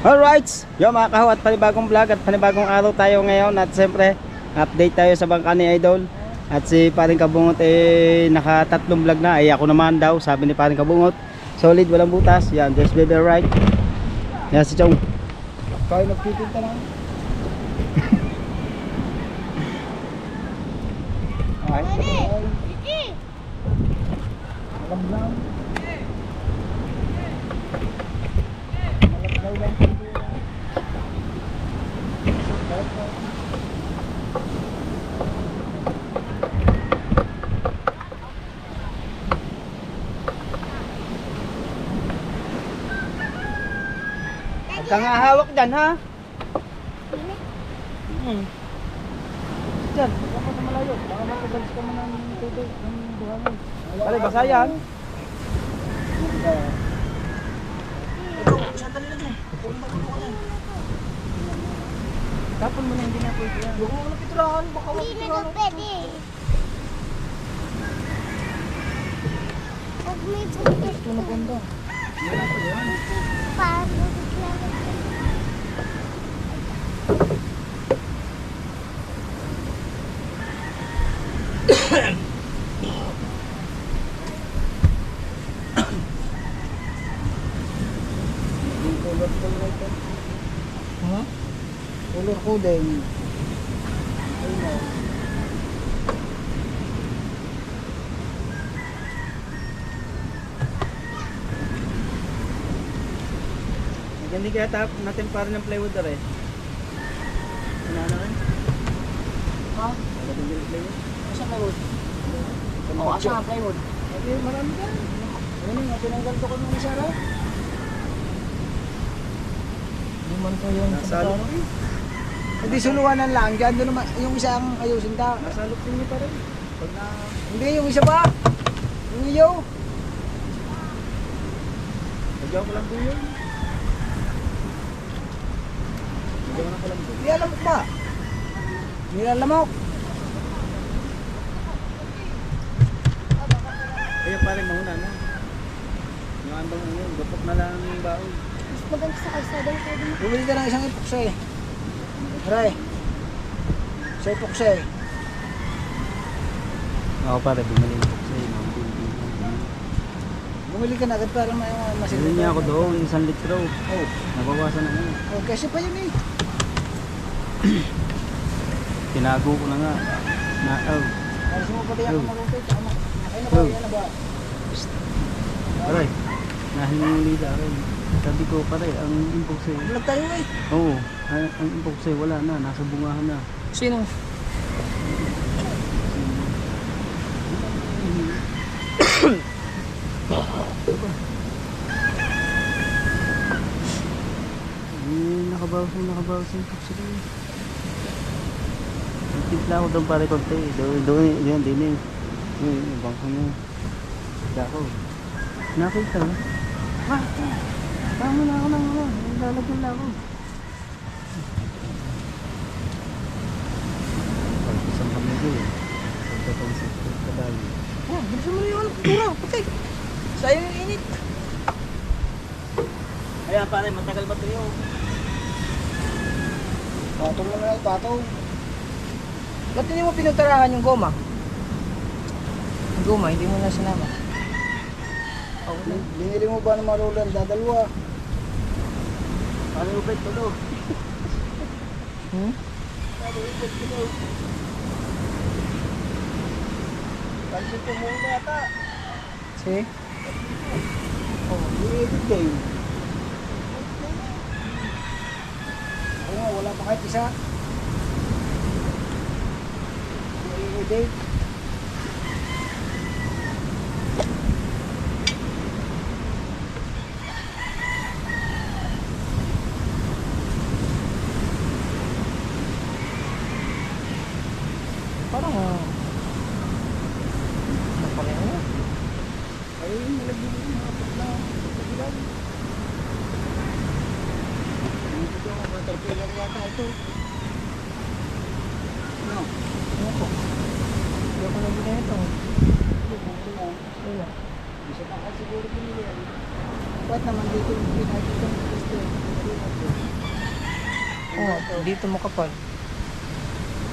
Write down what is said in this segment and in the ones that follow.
Alright, yo mga kahawat, panibagong vlog at panibagong araw tayo ngayon. At siyempre, update tayo sa bangka ni Idol. At si Paring Kabungot naka 3 vlog na. Ako naman daw, sabi ni Paring Kabungot, solid, walang butas. Yan, just be there right. Yan si Chong. Kaya nagpipinta lang. Ay, alam lang. Malagay lang. Huwag kang hahawak dyan, ha? Diyan, huwag ka sa malayo. Baka matagalis ka man ng tubig, ng buhangin. Pare, basa yan. Tapon mo na, hindi na pwede yan. Huwag mo na piturahan, baka Hindi na daw pwede. Pag may butas ito na banda. paano biglang Yung color ko na ito. Ha? Color ko din. Ayun o. Hindi kaya tap natin para ng plywood na rin. Ano na rin? Ha? Magandang yung plywood. Asan plywood? Oo, asan nga plywood? Hindi, marami ka. Ayun nga, tinanggal ko nung isa rin. Hindi man to yung Nasalo ko eh. Hindi suluwanan lang, dyan doon naman, yung isang ayusin ta. Nasalok din niyo pa rin. Pag na... Hindi, yung isa pa. Yung iyo. Nagyaw ko lang din yun. Nagyaw na ko lang din. Hindi alam ko ba? Hindi alamok. Kaya parang mauna na. Yung andang yun, gapok na lang yung baon. mas maganda sa kalsada yung pwede mo. Bumili ka ng isang epoxy. Aray. Sa epoxy. Ako pare, bumili na ko sa'yo. Bumili ka na agad para may masin. Bumili niya ako doon, 1 litro. Oh. Nabawasan na yun. Oh, kasi pa yun eh. Tinago ko na nga. Na, Alas mo pati ako marupit. Ay na ba? Oh. Yan na ba? Aray, nahinguli na rin. Sabi ko pare, ang impok sa'yo. Vlog tayo eh. Oo, ang impok sa'yo wala na, nasa bungahan na. Sino? Nakabawas yung impok sa'yo. Nagtimpla ako doon pare konti. Doon, yun, din eh. Yung bangko niya. Kaya ako. Nakita na. Tama na ako ng ano. Lalagyan na ako. Isang kami ko eh. Pagkatansip ko kadali. Oh, bilisan mo na yung kultura. Patay. Sayang yung init. Kaya pare, matagal ba ito yun? Patong mo na yung patong. Ba't hindi mo pinagtarahan yung goma? Yung goma, hindi mo na sinama. Oh, binili mo ba ng marulan? Dadalwa. Paano yung bed ko doon? Hmm? Paano yung bed ko doon? Pansin ko muna yata. See? Oh, i-edit kayo. Oo nga, wala pa kahit isa. I-edit. Parang ano pa rin yun? Ay, nalagyan mo yung mga pagla. Pagla. Ito yung caterpillar yata ito. Ano? Ano ko? Hindi ako nabili ito. Wala. Isa pa ka siguro pinili yan. Ba't naman dito yung pinagkita ng gusto? Oo, dito makapal.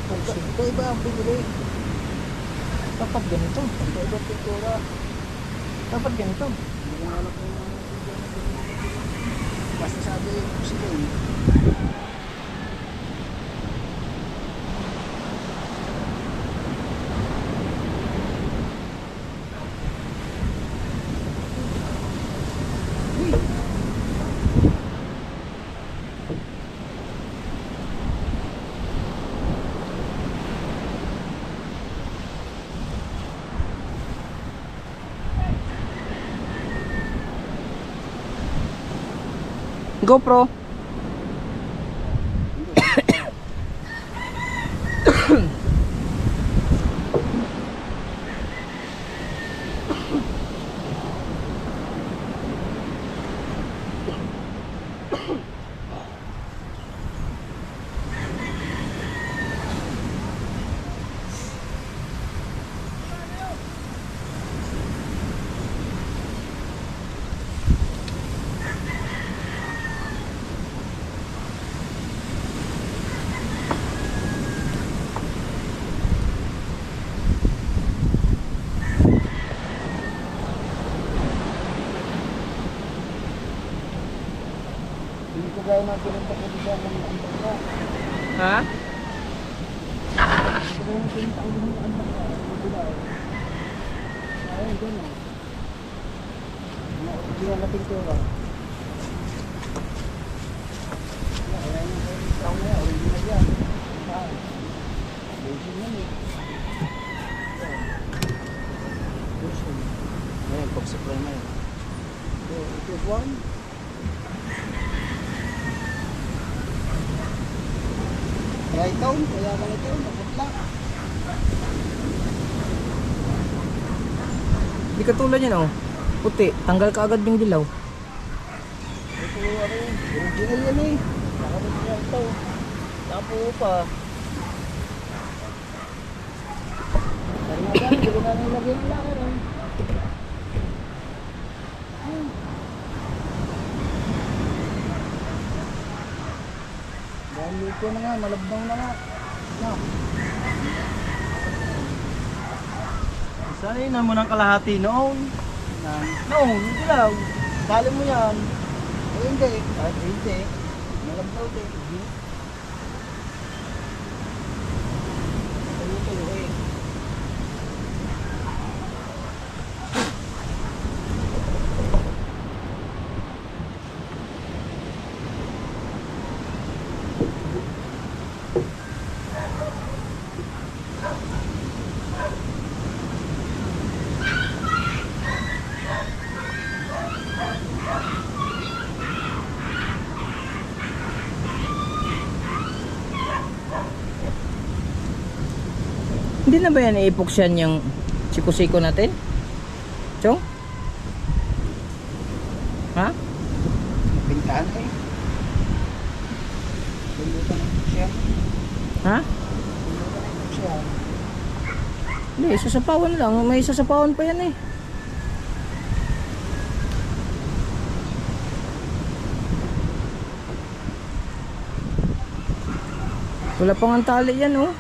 Ito iba ang pinili. Dapat ganito. Ito iba pintura. Dapat ganito. Basta sabi ko sila eh. GoPro. Hindi ko gaya na pinunta ko dito ang antak ko. Ha? Hindi ko gaya na pinunta ko dito ang antak ko. Ayun, gano'n. Mga original na pintura. Ayan yung tao na yan, original yan. Version yan eh. Version. Ayan, pag-supply na yun. Ito is one. Kaya ito, kaya man ito, naputla. Hindi katulad yan oh. Puti, tanggal ka agad yung dilaw. Ito ano yun, original yan eh. Nakamit niya ito. Tapo pa. Dari nga dyan, hindi ko na nilagyan ng lakar eh. Dahil luto na nga, malabdang na nga. No. Sanay na mo ng kalahati noon. Noon, hindi lang. Dali mo yan. Eh hindi. Kahit hindi. Malabdaw din. Tuyo-tuyo eh. Hindi na ba yan iipoksyan yung siko-siko natin? Chong? Ha? Pintaan eh. Bulutan ng siya. Ha? Bulutan ng siya. Hindi, sasapawan lang. May sasapawan pa yan eh. Wala pang ang tali yan oh.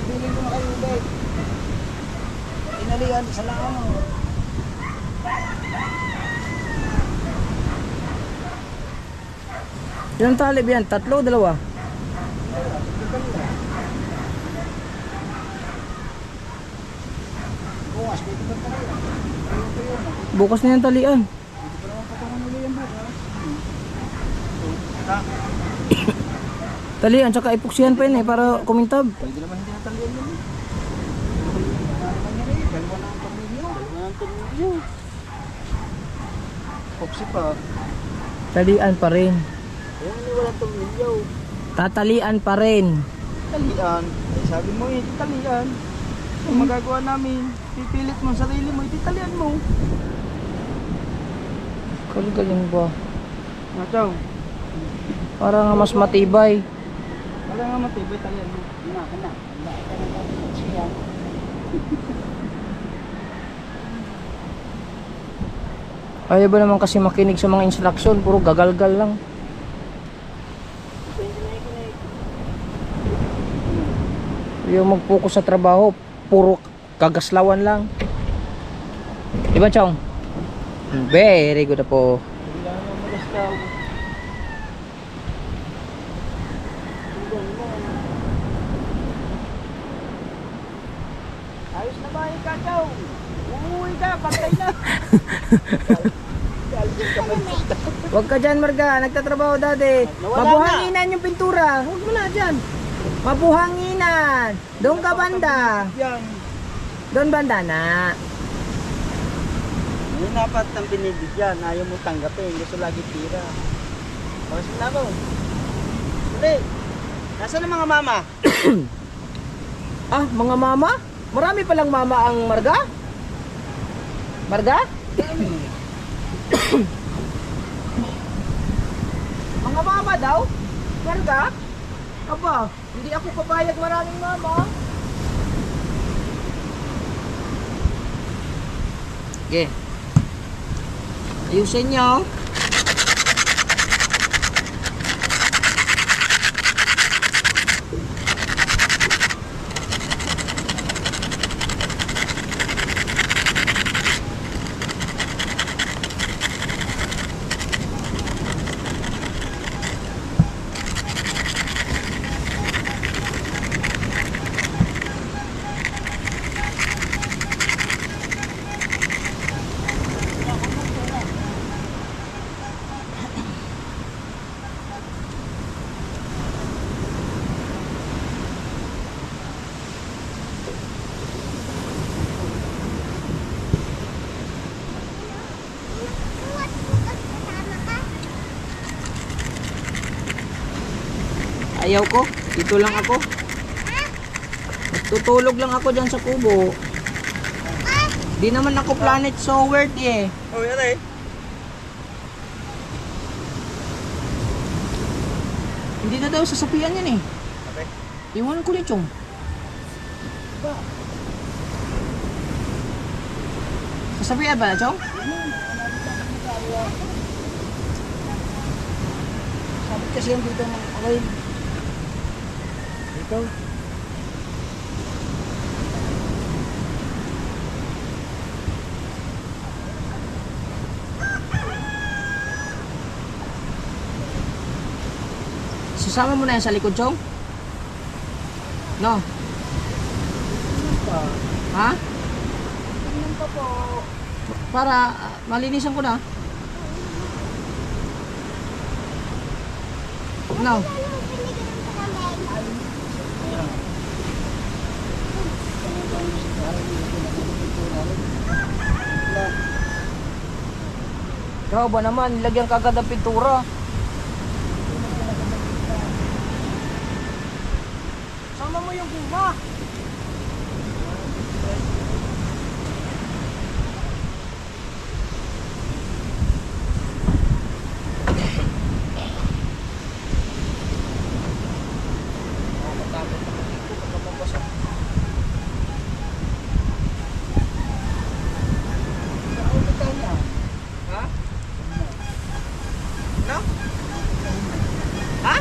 Bibili ko na kayo ulit. Inalian sa lang. Ilang tali ba yan? Tatlo o dalawa? Bukas, pwede ba tayo? Bukas na yung talian. Hindi pa naman patungan ulit yan bukas. Talian, tsaka ipoksihan pa yun eh, para kumintab. Pwede naman hindi natalian yun. Naman yan eh, dalawa na ang pamilyo. Dalawa na ang pamilyo. Popsi pa. Talian pa rin. Ayun, hindi walang pamilyo. Tatalian pa rin. Talian. Ay sabi mo eh, talian. Kung magagawa namin, pipilit mo ang sarili mo, italian mo. Galing ba? Mataw. Para nga mas matibay. Wala nga matibay, talian mo. Kana. Siya. Ayaw ba naman kasi makinig sa mga instruction, puro gagalgal lang. Kaya Yung mag-focus sa trabaho, puro kagaslawan lang. Di ba, Chong? Very good na po. Wala na magastaw. Ayos na ba yung kakaw? Uuwi ka, patay na. Huwag ka dyan, Marga. Nagtatrabaho dati. Nawala Mabuhanginan yung pintura. Huwag mo na dyan. Mabuhanginan. Doon ka banda. Yan. Doon banda na. Yung dapat ang binibigyan, ayaw mo tanggapin. Gusto lagi tira. Tapos na ako. Uli. Nasaan ang mga mama? Ah, mga mama? Marami palang mama ang Marga? Marga? Mga mama daw? Marga? Aba, hindi ako papayag maraming mama. Okay. Ayusin nyo. Ayaw ko. Dito lang ako. Tutulog lang ako dyan sa kubo. Di naman ako planet so worthy eh. Oh, yan eh. Hindi na daw sasapian yan eh. Okay. Iwan ko ni Chong. Sasapian ba na, Chong? Sabi kasi yung dito ng oil. Ikaw. Susama mo na yan sa likod, Chong? No? Ha? Tingnan ko po. Para malinisan ko na. No? Ano mo binigyan sa kamay? Ikaw ba naman, nilagyan ka agad ng pintura. Sama mo yung guma. Ha? No? Ha?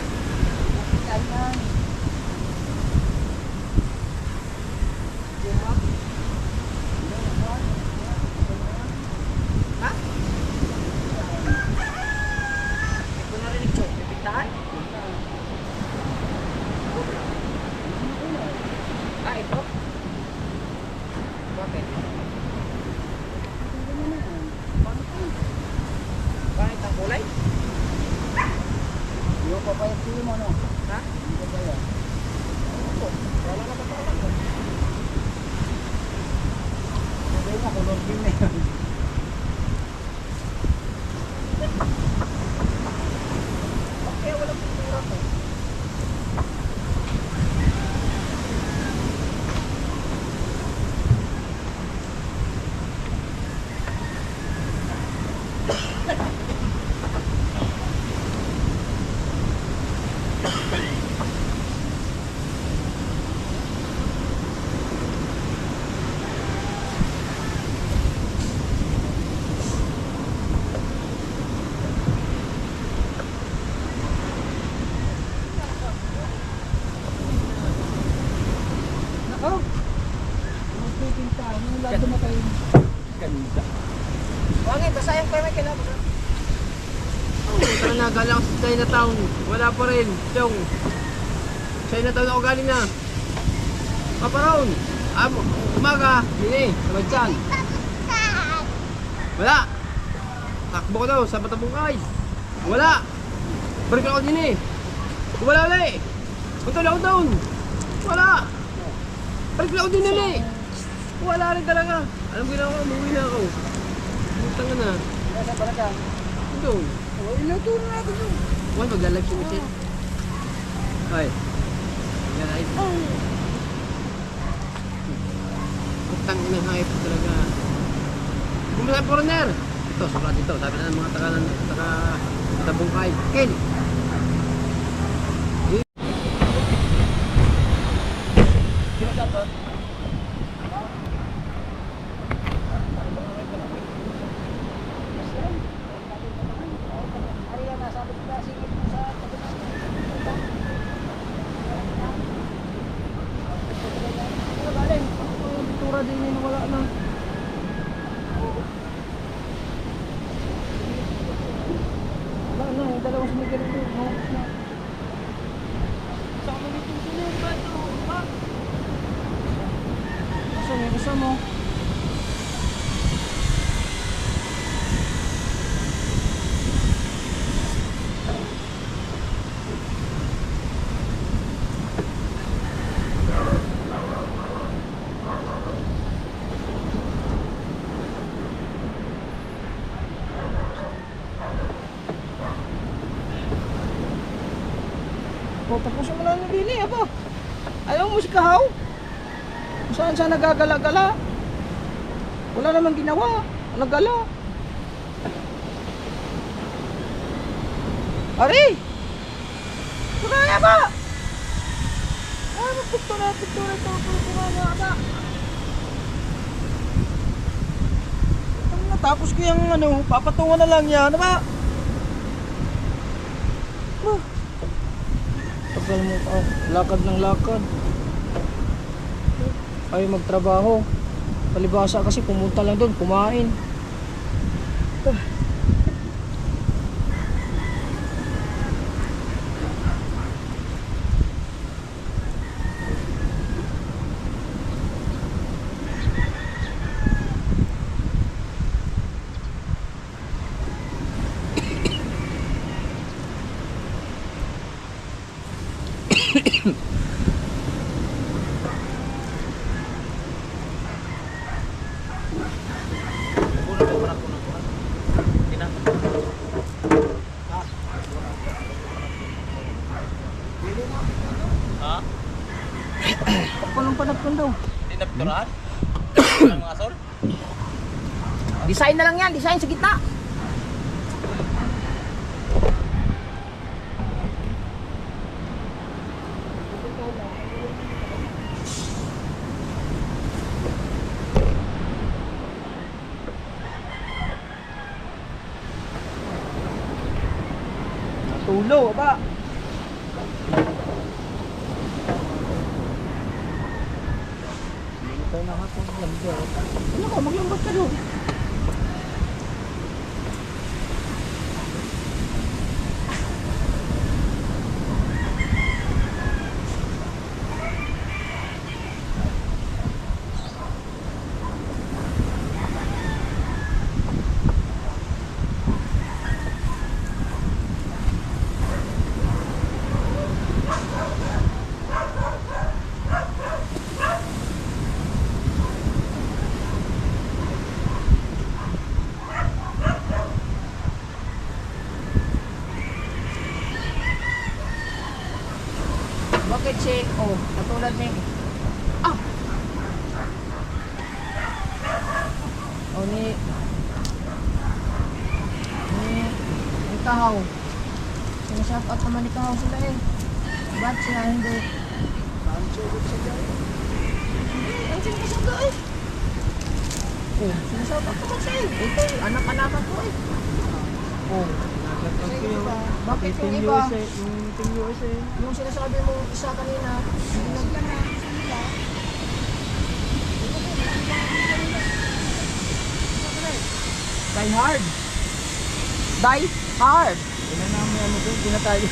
Ha? Hindi ko narinig, Chong. Pipintahan? Ah, ito? Bakit? Bakit ang kulay? Hindi ko papayat sa'yo mo, ano? Ha? Hindi ko papayat. Wala na ba talaga? Sabi na, kulong din na yun. Kaya walang pintura ko. kailangan mo. Tara na, galang sa Chinatown. Wala pa rin. Chong. Chinatown ako galing na. Paparoon. Umaga. Hindi. Sabadyan. Wala. Takbo ko daw sa Batabungkay. Wala. Balik ako din eh. Wala ulit. Punta na ako doon. Wala. Balik ako din ulit. Wala rin talaga. Alam ko na ako, umuwi na ako. Putang na. Nasa para ka. Doon. Oh, iluto na natin yun. Wala, magla-live si Michelle. Ay. Yan ay. Putang ina, hype talaga. Kumusta ang foreigner? Ito, sobrang dito. Sabi na ng mga taga-Bungkay. Ken! Tura din yun, wala na. Wala na, yung dalawang sumigil doon. Mahapos na. Saan mo dito tulong ba ito? Ha? Saan yung isa mo? O, tapos mo na nabili, aba. Ayaw mo si Kahaw? Kung saan saan nagagala-gala? Wala namang ginawa. Nagala. Ari! Kumaya ba? Picture ito. Kumaya ba? Natapos ko yung papatungan na lang yan, ba? Tagal mo pa, lakad ng lakad. Ayaw magtrabaho. Palibasa kasi pumunta lang doon, kumain. Panagpan daw. Tinapturan? Mga sol? Design na lang yan, design sa gitna. Tulo, ba? Tayo na hapon lang dyan. Ano ka, maglambat ka doon. Bakit si, katulad ni, ni Kahaw. Sinashout out naman ni Kahaw sila eh. Ba't siya hindi? Ang sinashout out eh. Sinashout out naman siya eh. Ito anak-anakan ko eh. Bakit yung iba? Yung Team USA. Yung sinasabi mo isa kanina, hindi na sila. Die hard. Die hard. Hindi na namin ano doon, hindi na tayo.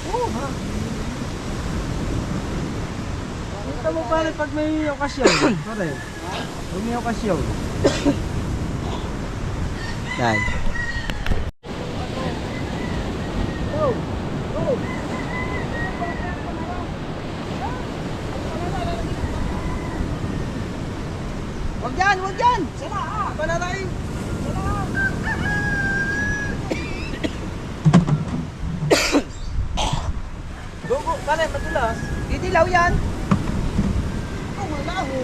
Oo ha. Kita mo pare pag may okasyon. Pare. Pag may okasyon. Yan. Wag yan, wag yan. Sana ah, panatay. Go, go. Pare, matulas. Titilaw yan. Oh, wala ho.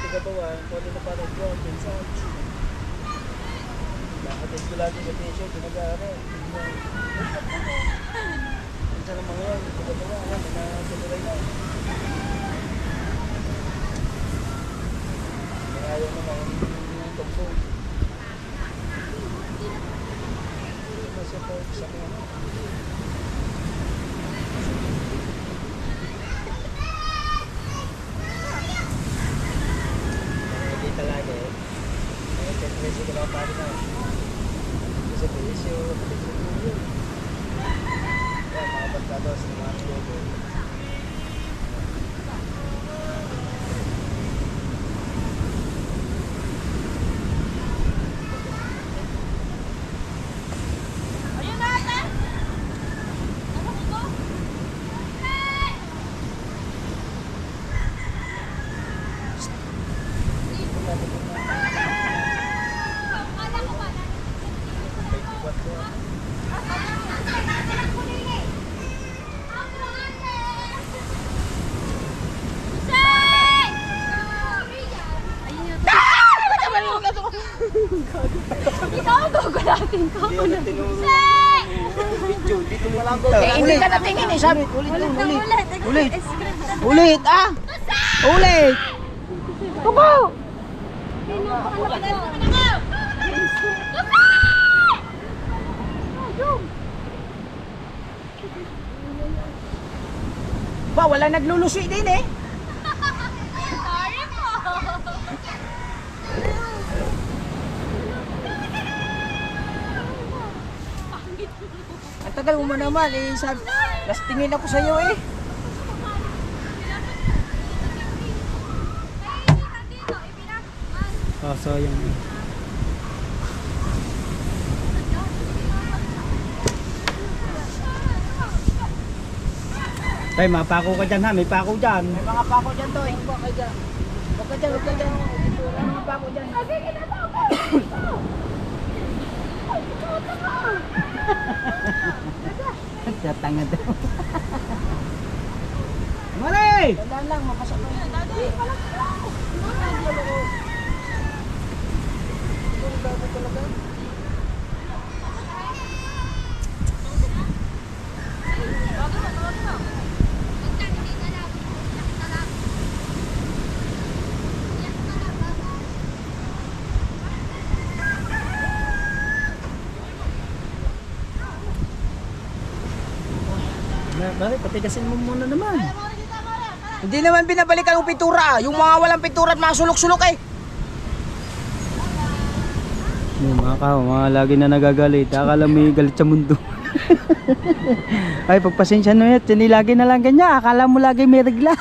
Kagabawan, kung ano na parang doon, pinsan. Nakatid ko lagi sa t-shirt, pinag-aaral. Pinsan naman ngayon, kagabawan, nagkatuloy na. Ayaw naman yung tumpong. Masya po, sa mga. Talaga eh. Ngayon, tendency ko lang pari na. Kasi presyo, presyo yun. na tinuro. Video, dito mo lang Hindi ka natingin eh, sabi. Ulit. Ulit. Ulit, ah! Ulit! Kubo! Ba, wala naglulusi din eh. Sorry po. Ang tagal mo naman eh, sabi. Last tingin ako sa'yo eh. Oh, sayang. Tay, mapako ka dyan ha, may pako dyan. May mga pako dyan to eh. Huwag ka dyan. Huwag ka dyan, huwag ka dyan. May mga pako dyan. Tatanga daw. Mali! Tandaan lang, mapasok ko yan. Bakit? Patigasin mo muna naman. Hindi naman binabalikan yung pintura. Yung mga walang pintura at mga sulok-sulok eh. Yung mga kao, mga lagi na nagagalit. Akala may galit sa mundo. Ay, pagpasensya nyo yan. Lagi na lang ganyan. Akala mo lagi may regla.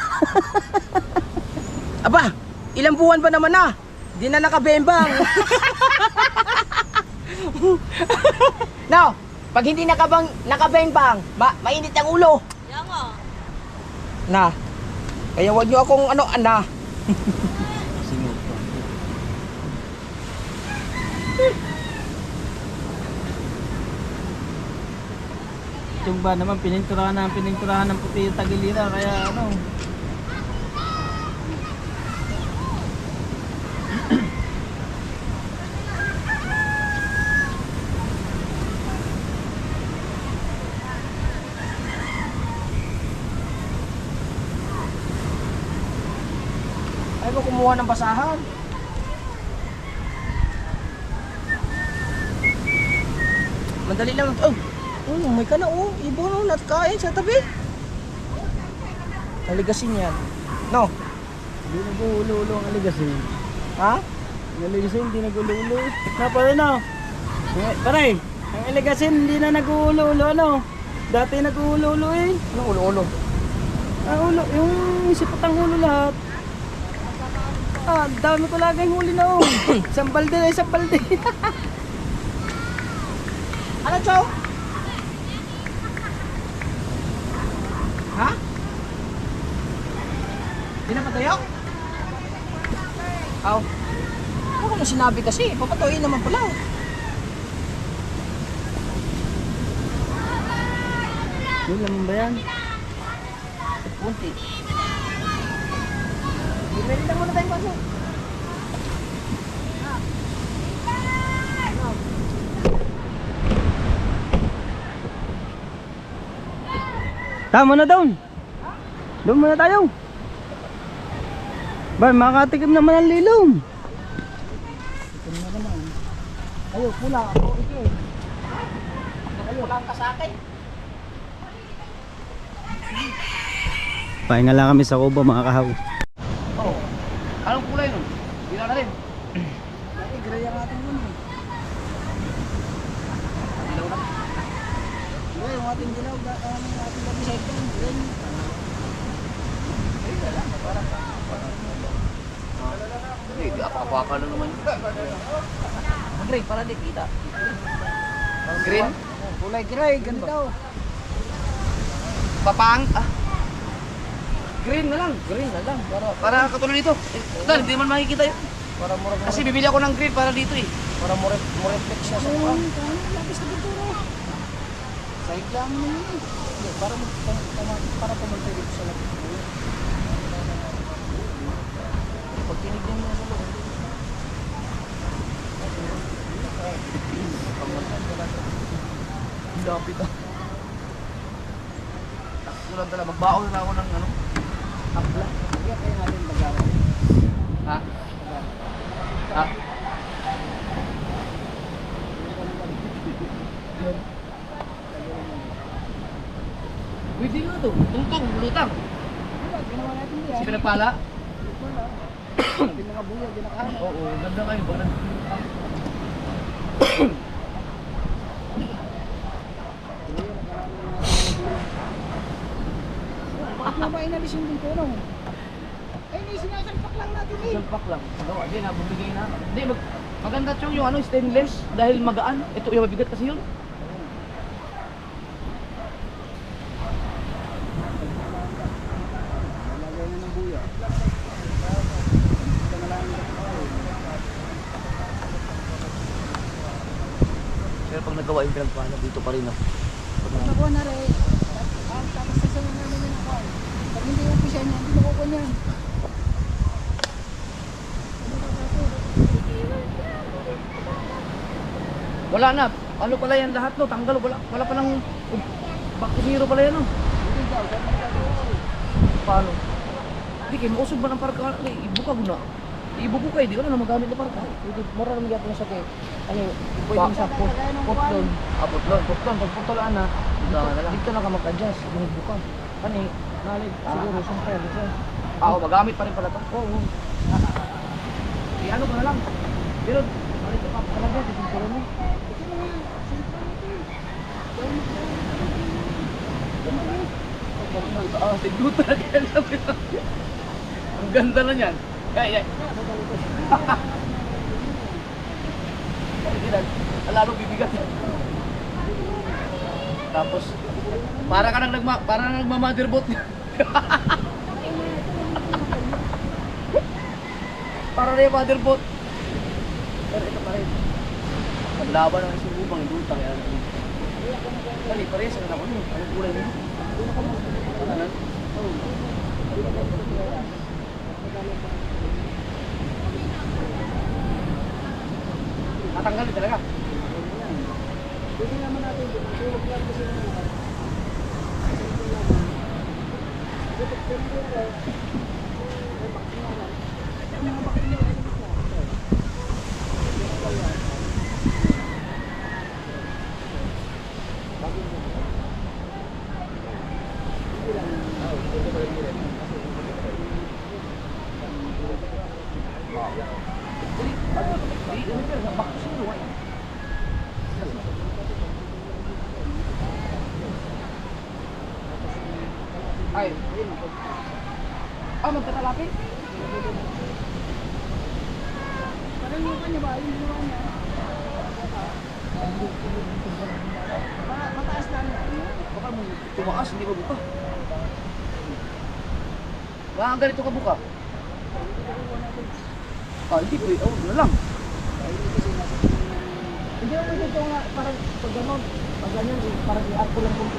Aba, ilang buwan ba naman na? Di na nakabembang. No, pag hindi nakabembang, mainit ang ulo. Na. Kaya wag niyo akong ana. Yung ba naman, pininturahan ng puti yung tagilira. Kaya ano. Ay ko kumuha ng basahan. Madali lang. Oh, may ka na oh. Ibon at kain sa tabi. Aligasin yan. No. Hindi nag-uulo-ulo ang aligasin. Ha? Ang aligasin hindi nag-uulo-ulo. Pare na. Pare, ang aligasin hindi na nag-uulo-ulo. Ano? Dati nag-uulo-ulo eh. Ano ulo-ulo? Ang ulo, yung sipot ang ulo lahat. Ah, dami ko laging huli na oh. Isang balde na isang balde. Ano, Chow? Ha? Di na patayok? Aw. Ano ko na sinabi kasi? Papatuin naman pala. Yun naman ba yan? Punti. Bumili na muna tayong baso. Tama na doon. Doon muna tayo. Ba, makatikim naman ang lilong. Ayaw, pula ako. Okay. Pulang ka sa akin. Pahinga lang kami sa kubo mga kahaw. Oh. Anong kulay nun? Bila na rin. Ay, gray ang ating yun eh. Ilaw na. Gray, yung ating dilaw. Ang ating gabi sa ito. Gray. Hindi, apaka-apaka na naman yun. Gray, para di kita. Green? Kulay gray, ganito. Papang? Ah, Green na lang. para katulad dito. Dahil hindi man makikita yun. Para murag Kasi bibili ako ng green para dito eh. para mo-reflex siya sa kuwan. Lapis na pintura. Sahig lang mo yun eh. Hindi, para pumantay dito sa lapis. Pag tinignan mo sa loob. Lapit ah. Takbo lang talaga. Magbaon na ako ng ano. Akla. Kaya kaya natin magawa. Ha? Ha? Pwede nga to. Tungtong, lutang. Ginawa natin yan. Si pinagpala? Pati mga buya, ginakahan. Oo, ganda kayo. Baka Bakit mo ba inalisin dito, no? Ay, hindi, sinasalpak lang natin eh. salpak lang. Gawa din ha, bumigay na. Hindi, maganda chong yung ano, stainless. Dahil magaan. Ito yung mabigat kasi yun. Lagay na ng buya. Pero pag nagawa yung pinagpala, dito pa rin ah. Pag nakuha na rin, tapos sasabihin namin yung nakuha. Pag hindi umpisa niya, hindi makukuha niyan. Wala na. Ano pala yan lahat no? Tanggal. Wala pa nang back to zero pala yan no? Paano? Hindi kayo, mausog ba ng parka? Ibukag na. Ibukag kayo, di ka na magamit na parka. Mura naman yapon na sa kay. Ano, Ba- pwede sa putlon. Putlon. Pag putulaan na, Dito na ka mag-adjust, binibukang. Kani, nalig, siguro, siyempre, dito. magamit pa rin pala ito. Oo, Ano ka na lang. Pero, ito pa talaga, dito mo. tigdo talaga yan sabi na. Ang ganda na yan. Kaya, lalo bibigat yan. Tapos, para ka nang nagma-motherboard. Para na yung motherboard. Pero ito pa rin. Ang laban ng sinubang, indutang yan. Kali, parehas na ako nyo. Anong kulay nyo? Ano? Natanggal talaga. Pwede naman natin, tulog lang kasi naman. Ay, magkatalapit? Parang yung kanya ba, yung ginawa niya. Mataas na niya. Baka mo tumaas, hindi ba buka? Ang ganito ka buka? Hindi po, na lang. Hindi mo dito nga, parang pag gano'n, pag ganyan, parang i-arco lang kung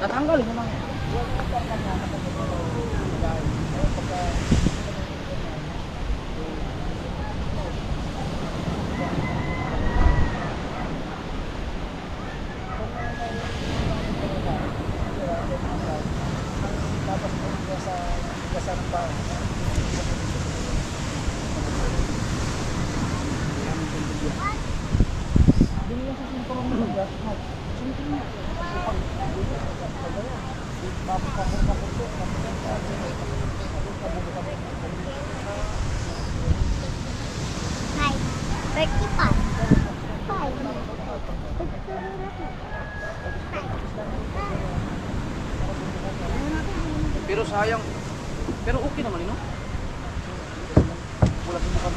Natanggal yun naman. Hi. 35. 5. Pero sayang. Pero okay naman no? Wala sa mukha.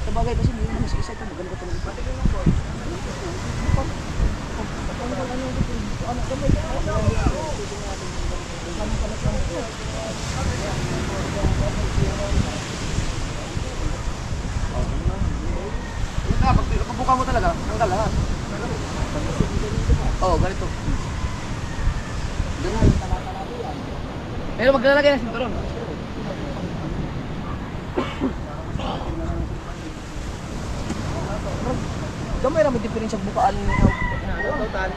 Sabagay kasi hindi naman isa ito maganda ito ng iba. mukha mo talaga, tanggal lahat. Oo, ganito. Pero maglalagay na sinturon. Gamay naman diferensya bukaan niya. Total.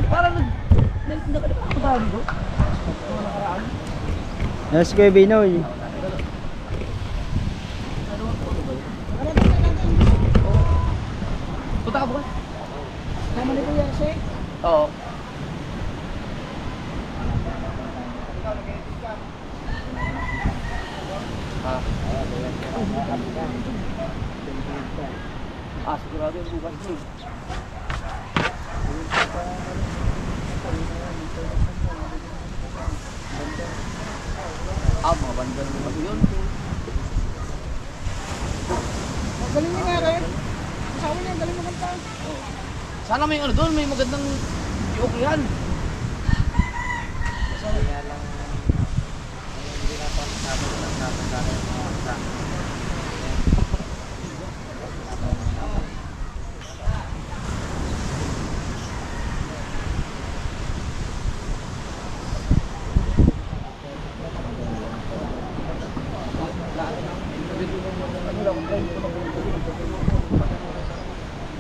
Parang nagkakabali ko. Yes, Kuya Binoy. Punta ka bukas. Tama ni Kuya Shay? Oo. Sigurado yung bukas mo. Mga banda naman kasi yun. Galing niya nga kayo. Kasama niya, galing mo kanta. Sana may ano doon, may magandang joke yan.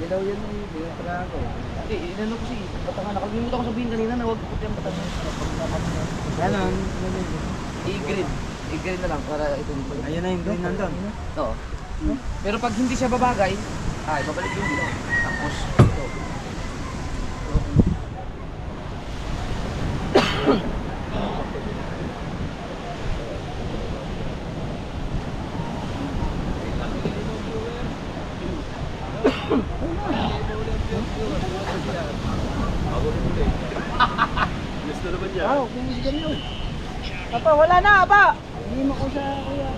Dilaw yan eh, dinatra ako. Hindi, inano ko si Batangan. Nakalimutan ko sabihin kanina na huwag puti ang Batangan. Ganon. I-green. I-green na lang para ito dito. Ayun na yung green nandun. Oo. Pero pag hindi siya babagay, ay babalik yung dito. Tapos ito. Gusto naman niya. Wow, bumisigan yun. Apa, wala na, apa. Hindi mo ko sa kuya.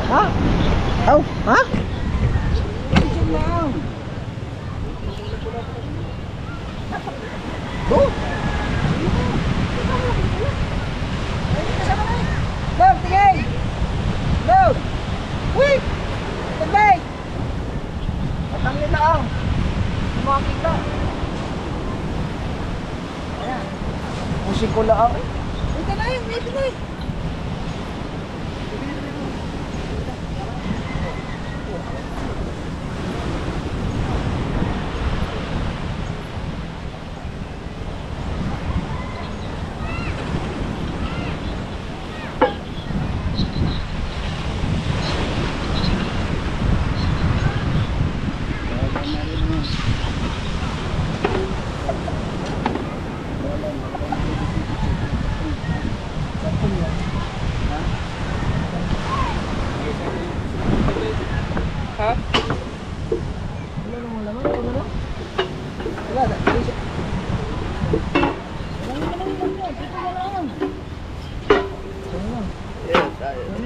Ha? Oh, ha? Go! Log, tingay! Log! Wait! Tagbay! Patangin na ang! Makakita! Ayan. Musik ko lang. Ito na yun, ito na yun. Ha? Wala naman laman, wala na. Wala na, hindi siya. Wala naman laman yan, ito na lang. Ito na lang. Yes, tayo. Ano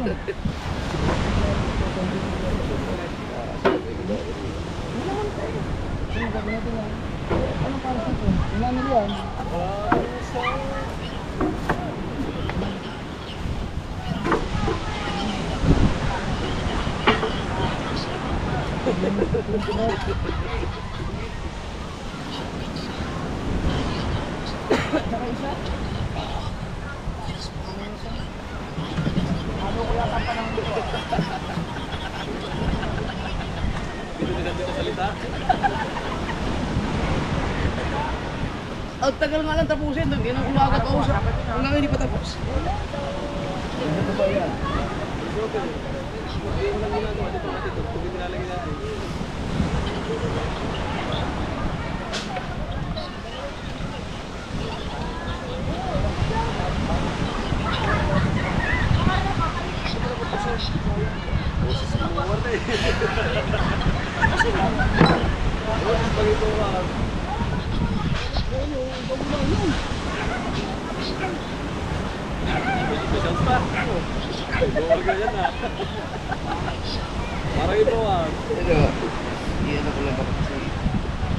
gagawin natin yan? Anong para sa ito? Ilan na yan? Tsaka isa? Ano kaya ka pa ng Ang tagal nga lang tapusin. Doon, yan ang umaga pa usap. Hanggang hindi pa tapos. Ano ba yan? Hindi mo lang ginagawa dito natin ito. Kung nilalagay natin. Boses mo wala eh. Boses pag ito ka. Sounds pa. Bawal ka yan ah. Parang ito ah. Pero, iyan ako lang ako kasi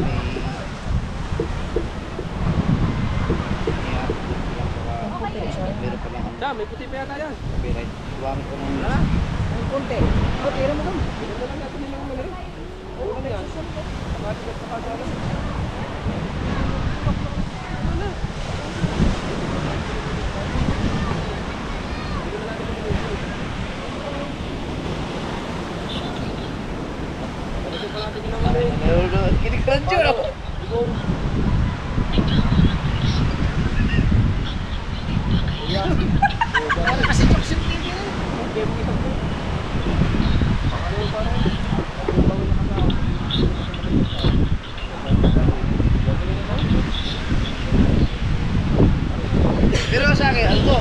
may... Meron pa lang Siya, may puti pa yata yan. copyright. Iwan ko ng... Ha? Ang konti. Tira mo doon. Bigyan na lang natin yung mga malaki. Oo, ano yan? Pagkati ka sa kasala. Kinikransyon ako. Kasi choksin TV na. Pero sa akin, ano to?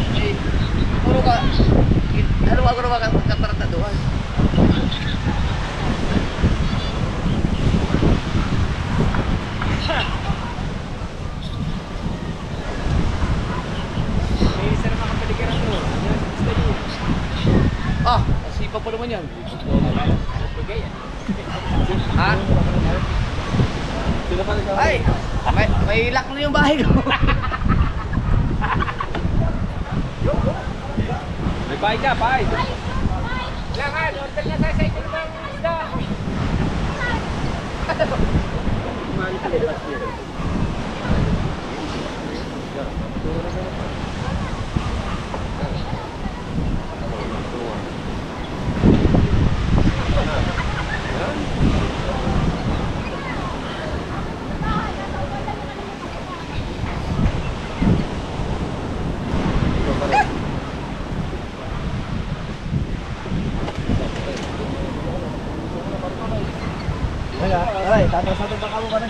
Puro ka, ano ako naman katarataduhan. May isa naman kapaligiran to. Yan, steady. Ah, sipa pa naman yan. Okay yan. Ha? Sila pa nagkakaroon. Ay, may lock na yung bahay ko. May bahay ka, bahay. Langan, order na tayo sa ito ng isda. Ay, tatas natin baka mo ka na.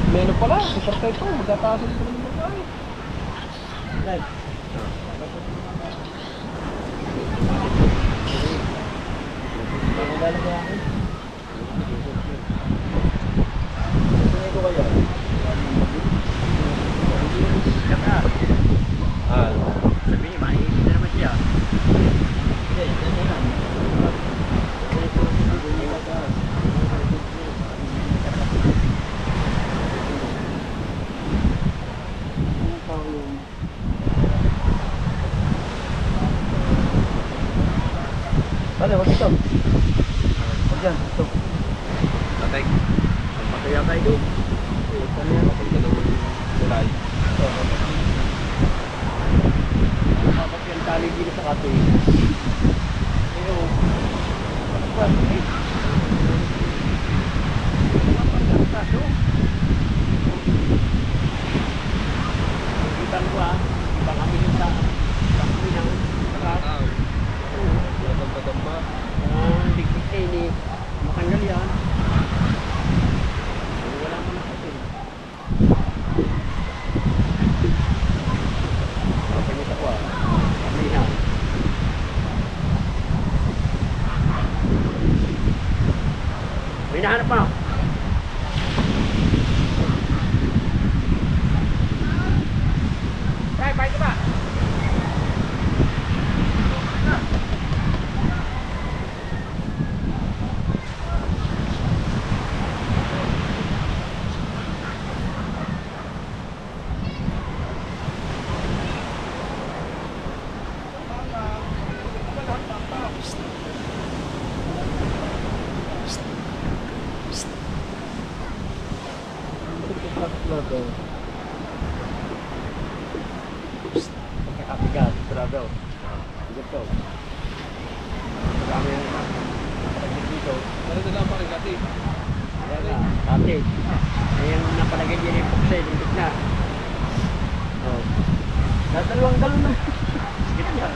May ano pala, super tight to. Magkatasan dito ng bahay. Sabi niya, mahihin na naman siya. Pare, wag ito. Wag yan, ito. Tatay. Ang pataya tayo doon. Ano yan? Pagka ng tulay. Dapat yan tali dito sa kato eh. Pero, kita mo ah, iba kami yung sa kami ng Tao. Damba-damba. ligpit eh ni matanggal yan. Wala mo na kasi. Kapagit ako ah. Kami na. May nahanap pa. Bye ka ba? Pagkakapigat, sarado. Dito. Marami na dito. Ano na lang parang gati? Ayan na, ate. Ayan napalagay niya yung puksa, yung gitna. Oh. Dalawang galon na. Gitna.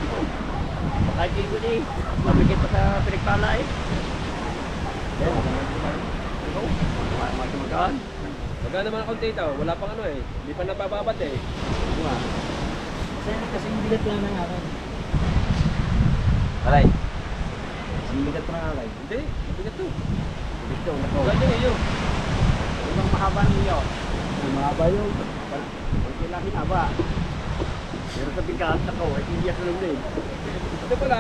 Baka dito eh. Mabigit pa sa pinagpala eh. Ayan. Ikaw. Matumagaan. Magana naman ang data, wala pang ano eh. Hindi pa nabababad eh. Diba? Kasi yung bigat lang ng akin. Alay. Yung bigat pa ng akin. Hindi, mabigat to. Dito, nako. Ganyan eh yun. Ibang mahaba ninyo. Ang mahaba yung Kunti lang hinaba. Pero sa bigkaan ako, ay hindi ako lang din. Ito pala,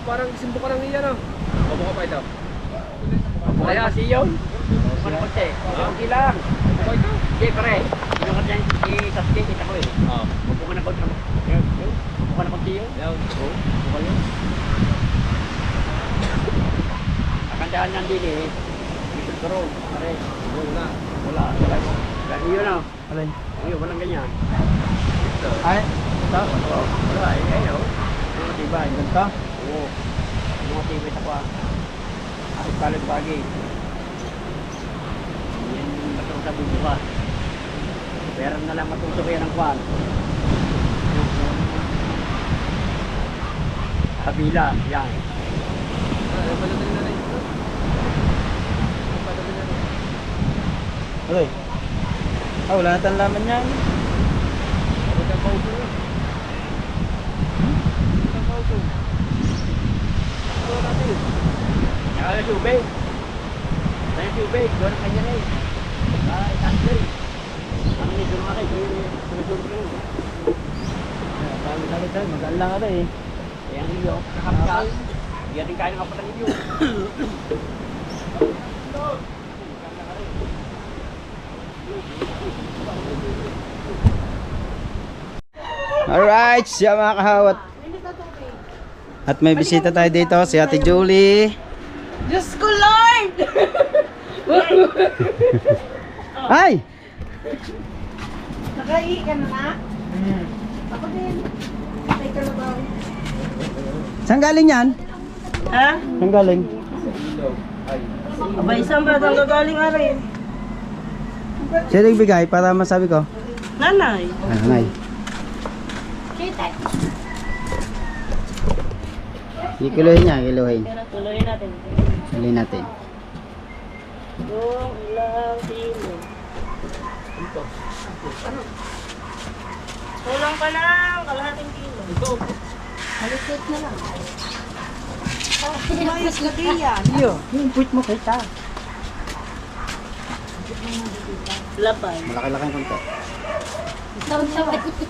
parang simbo ka ng iyan, Babo ka pa ito. Kaya si yun. Ano ko siya? Okay lang. Babo ka ito. Sige pare. Yung kanya si Sasuke kita ko eh. Oo. Huwag ko na konti. Huwag ko na konti yun. Yan. Oo. Huwag ko yun. Akandaan niyan din eh. Ito ko ron. Pare. Wala. Wala. Wala ko. Ganyan yun ah. Alay. Ayun, walang ganyan. Ay, ito. Oo. Wala eh. Ayun. Yung matibay. Ganito. Oo. Yung matibay sa kwa. Ay, kalag bagay. Yan yung matulog sa bubukas. Pero na lang matulog yan ang kwan. Kabila, yan. Ay, paladali na rin. Paladali na rin. Alay. Ah, wala na tayong laman yan. Huwag kang pauso. Huwag kang pauso. Wala natin. Saka yung tubig. Saka yung tubig, doon ang kanya na eh. Ay, tansel. Ang nito nga kayo, sumisulog ko yun. Sabi na rin, magaan lang ata eh. Kaya ang iyo, kakapkal. Hindi rin kaya ng kapatang iyo. Alright, siya mga kahawat. At may bisita tayo dito, si Ate Julie. Diyos ko, Lord! Ay! Nakaihi ka na? Ako din. May kalabaw. Saan galing yan? Ha? Saan galing? Abay, saan ba? Saan gagaling arin? Siya nagbigay para masabi ko. Nanay. Ah, nay. Kiluhin niya, kiluhin. Tuloy natin. Kiluhin natin. Yung ilang kilo. Kulang pa lang, kalahating kilo. Ito. Halikot na lang. Mayos lagi yan. Iyo, yung puwit mo kita. Lapay. Malaki-laki ang konti.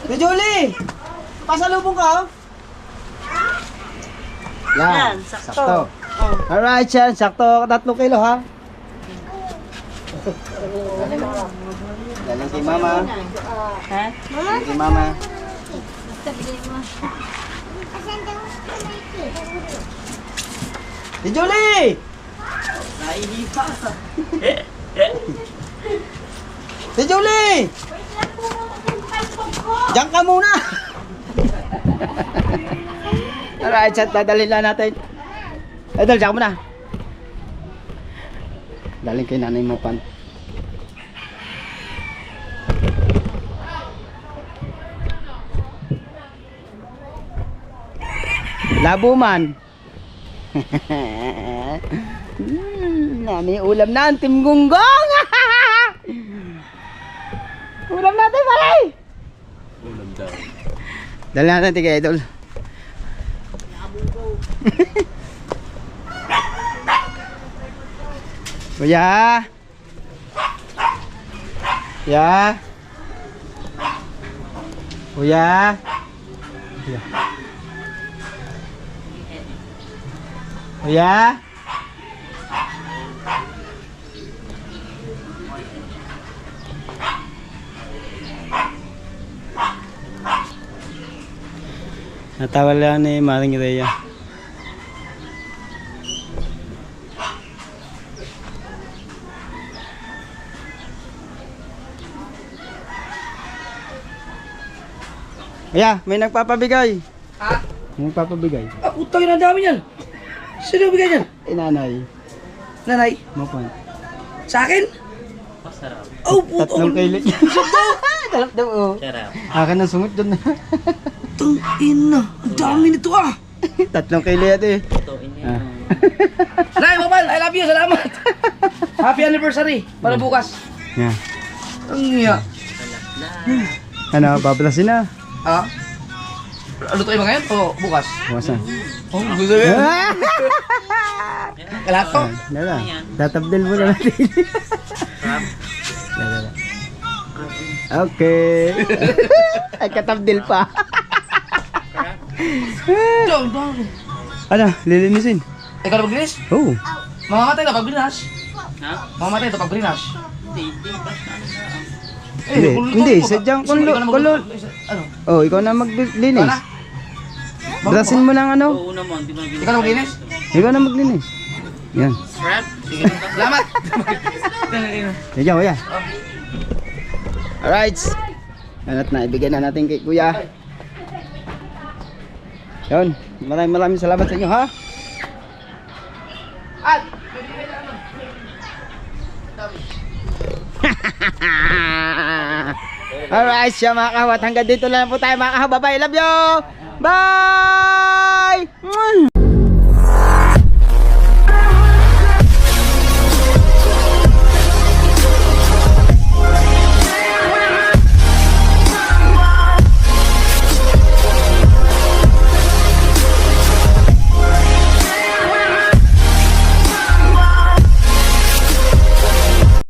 Si Julie! Pasalubong ka, oh? Yan, Yan, sakto. sakto. Oh. Alright, yan, sakto. 3 kilo ha. Galing kay mama. Ha? Galing kay mama. Si Julie! Naihipa. Si Julie! Diyan ka muna! Alright, chat, dadalhin lang natin. Idol, diyan ka muna. Daling kay nanay mo pan. Labo man. Nami ulam na ang Tim Gunggong. Ulam natin pare. Ulam daw. Dali natin tigay idol. Kuya. Ya. Kuya. Kuya. Kuya. Natawa lang ni Maring Rhea. Kuya, may nagpapabigay. Ha? May nagpapabigay. Ah, putang ina, dami yan. Sino bigay niyan? Inanay. Nanay. Mo pan. Sa akin? Oh, puto. 3 kilo. Dalap daw oh. Akin na sungit doon. Putang ina. Ang dami nito ah. 3 kilo yan eh. Ah. Nay, Mabal, I love you. Salamat. Happy anniversary. Para bukas. Yeah. Ang iya. Ano, babalasin na. Ah? Lutuin mo ngayon o bukas? Bukas na. Oh, gusto mo yan? Kalato? Dala. Tatabdil mo na natin. Dala. Okay. Ay, katabdil pa. Down, down. Ano, lilinisin? Ikaw na maglinis? Oo. Mamamatay ka pag brinas. Ha? Mamamatay ka pag brinas. Hindi, basta ano na. Hindi, sadyang kulot. Ano? Oh, ikaw na maglinis. Ikaw na? Brasin mo lang ano. Oo naman, di ba ginagawa? Ikaw na maglinis? Ikaw na maglinis. Yan. Crap? Sige, Salamat! Yan, kuya. Alright. At naibigyan na natin kay kuya. Yun. Maraming salamat sa inyo ha. At! Alright, siya mga kahawat. Hanggang dito lang po tayo mga kahawat. Bye-bye. Love you. Bye!